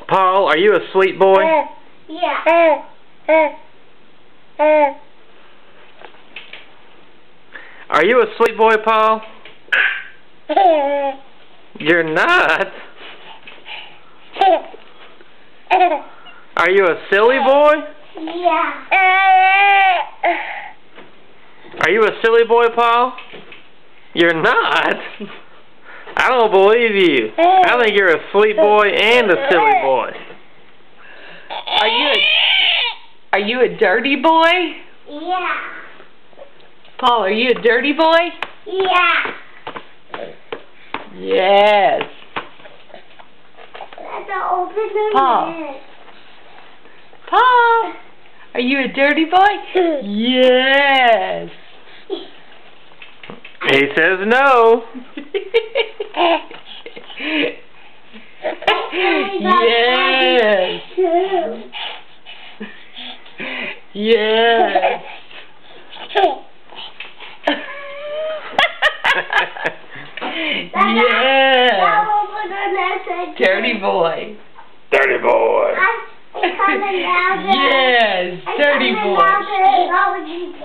Paul, are you a sweet boy? Yeah. Are you a sweet boy, Paul? You're not. Are you a silly boy? Yeah. Are you a silly boy, Paul? You're not. I don't believe you. I think you're a sweet boy and a silly boy. Are you a dirty boy? Yeah. Paul, are you a dirty boy? Yeah. Yes. Let's open the Paul. lid. Paul, are you a dirty boy? Yes. He says no. Yes. Yes. Yes. Dirty boy. Dirty boy. I'm coming down there. Yes, dirty boy. I'm coming down there.